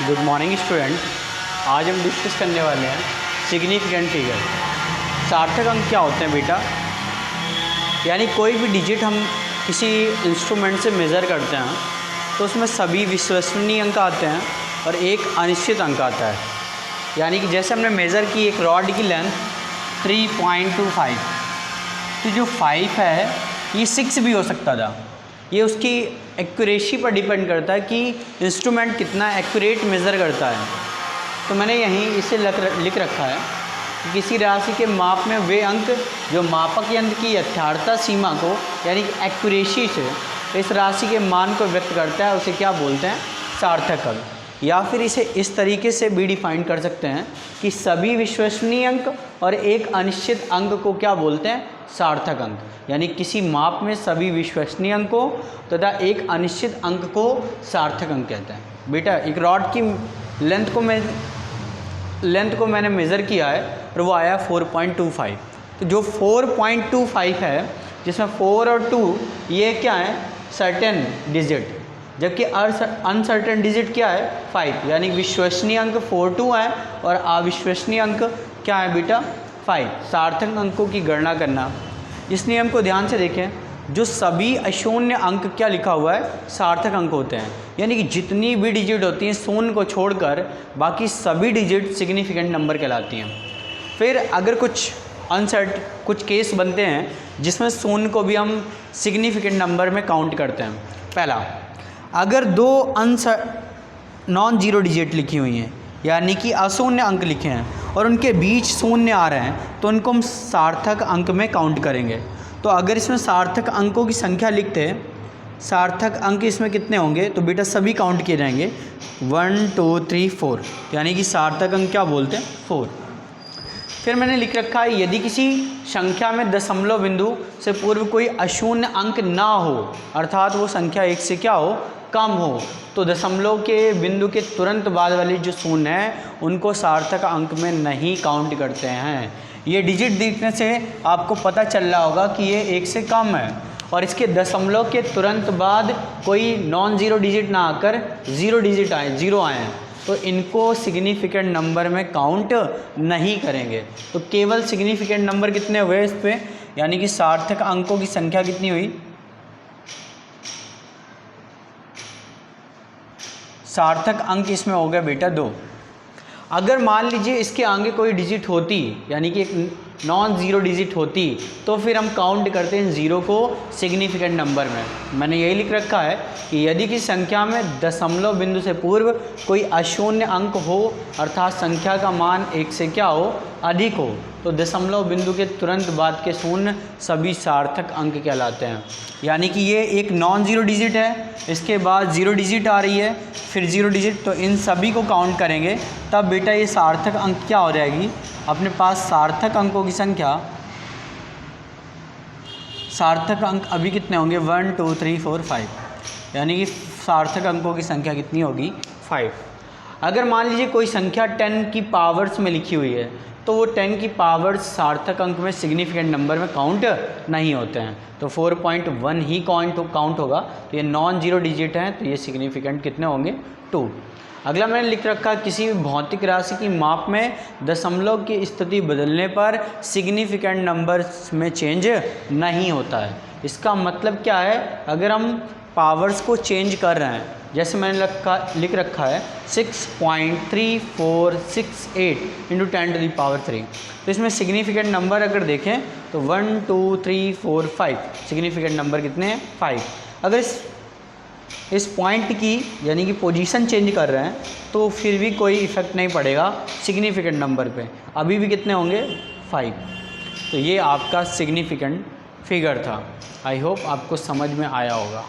Good morning student. आज हम discuss करने वाले हैं सिग्निफिकेंट फिगर। सार्थक अंक क्या होते हैं बेटा? यानी कोई भी डिजिट हम किसी इंस्ट्रूमेंट से मेज़र करते हैं तो उसमें सभी विश्वसनीय अंक आते हैं और एक अनिश्चित अंक आता है। यानी कि जैसे हमने मेज़र की एक रॉड की लेंथ 3.25, तो जो 5 है ये 6 भी हो सकता था। ये उसकी एक्यूरेसी पर डिपेंड करता है कि इंस्ट्रूमेंट कितना एक्यूरेट मेज़र करता है। तो मैंने यहीं इसे लिख रखा है कि किसी राशि के माप में वे अंक जो मापक यंत्र की यथार्थता सीमा को यानी कि एक्यूरेसी से इस राशि के मान को व्यक्त करता है, उसे क्या बोलते हैं? सार्थक अंक। या फिर इसे इस तरीके से भी डिफाइन कर सकते हैं कि सभी विश्वसनीय अंक और एक अनिश्चित अंक को क्या बोलते हैं? सार्थक अंक। यानी किसी माप में सभी विश्वसनीय अंकों तथा एक अनिश्चित अंक को सार्थक अंक कहते हैं। बेटा एक रॉड की लेंथ को मैंने मेज़र किया है और वो आया 4.25। तो जो 4.25 है जिसमें 4 और 2 ये क्या है? सर्टेन डिजिट, जबकि अनसर्टेन डिजिट क्या है? 5। यानी विश्वसनीय अंक 42 है और अविश्वसनीय अंक क्या है बेटा? 5। सार्थक अंकों की गणना करना, इस नियम को ध्यान से देखें। जो सभी अशून्य अंक क्या लिखा हुआ है? सार्थक अंक होते हैं। यानी कि जितनी भी डिजिट होती हैं शून्य को छोड़कर बाकी सभी डिजिट सिग्निफिकेंट नंबर कहलाती हैं। फिर अगर कुछ केस बनते हैं जिसमें शून्य को भी हम सिग्निफिकेंट नंबर में काउंट करते हैं। पहला, अगर दो नॉन जीरो डिजिट लिखी हुई हैं यानी कि अशून्य अंक लिखे हैं और उनके बीच शून्य आ रहे हैं तो उनको हम सार्थक अंक में काउंट करेंगे। तो अगर इसमें सार्थक अंकों की संख्या लिखते हैं, सार्थक अंक इसमें कितने होंगे? तो बेटा सभी काउंट किए जाएंगे 1 2 3 4, यानी कि सार्थक अंक क्या बोलते हैं? 4। फिर मैंने लिख रखा है यदि किसी संख्या में दशमलव बिंदु से पूर्व कोई अशून्य अंक ना हो, अर्थात वो संख्या 1 से क्या हो? कम हो, तो दशमलव के बिंदु के तुरंत बाद वाली जो शून्य है उनको सार्थक अंक में नहीं काउंट करते हैं। ये डिजिट देखने से आपको पता चल रहा होगा कि ये 1 से कम है और इसके दशमलव के तुरंत बाद कोई नॉन जीरो डिजिट ना आकर जीरो आए हैं तो इनको सिग्निफिकेंट नंबर में काउंट नहीं करेंगे। तो केवल सिग्निफिकेंट नंबर कितने हुए इस पे? यानी कि सार्थक अंकों की संख्या कितनी हुई? सार्थक अंक इसमें हो गया बेटा 2। अगर मान लीजिए इसके आगे कोई डिजिट होती यानी कि एक नॉन ज़ीरो डिजिट होती तो फिर हम काउंट करते हैं ज़ीरो को सिग्निफिकेंट नंबर में। मैंने यही लिख रखा है कि यदि किसी संख्या में दशमलव बिंदु से पूर्व कोई अशून्य अंक हो, अर्थात संख्या का मान 1 से क्या हो? अधिक हो, तो दशमलव बिंदु के तुरंत बाद के शून्य सभी सार्थक अंक कहलाते हैं। यानी कि ये एक नॉन ज़ीरो डिजिट है, इसके बाद ज़ीरो डिजिट आ रही है, फिर ज़ीरो डिजिट, तो इन सभी को काउंट करेंगे तब बेटा ये सार्थक अंक क्या हो जाएगी? अपने पास सार्थक अंकों की संख्या, सार्थक अंक अभी कितने होंगे? 1 2 3 4 5, यानी कि सार्थक अंकों की संख्या कितनी होगी? 5। अगर मान लीजिए कोई संख्या 10 की पावर्स में लिखी हुई है तो वो 10 की पावर्स सार्थक अंक में सिग्निफिकेंट नंबर में काउंट नहीं होते हैं, तो 4.1 ही काउंट होगा। तो ये नॉन जीरो डिजिट हैं तो ये सिग्निफिकेंट कितने होंगे? 2। अगला मैंने लिख रखा, किसी भी भौतिक राशि की माप में दशमलव की स्थिति बदलने पर सिग्निफिकेंट नंबर में चेंज नहीं होता है। इसका मतलब क्या है? अगर हम पावर्स को चेंज कर रहे हैं, जैसे मैंने लिख रखा है 6.3468 × 10⁻3, तो इसमें सिग्निफिकेंट नंबर अगर देखें तो 1 2 3 4 5, सिग्निफिकेंट नंबर कितने हैं? 5। अगर इस पॉइंट की यानी कि पोजीशन चेंज कर रहे हैं तो फिर भी कोई इफ़ेक्ट नहीं पड़ेगा सिग्निफिकेंट नंबर पे, अभी भी कितने होंगे? 5। तो ये आपका सिग्निफिकेंट फिगर था। आई होप आपको समझ में आया होगा।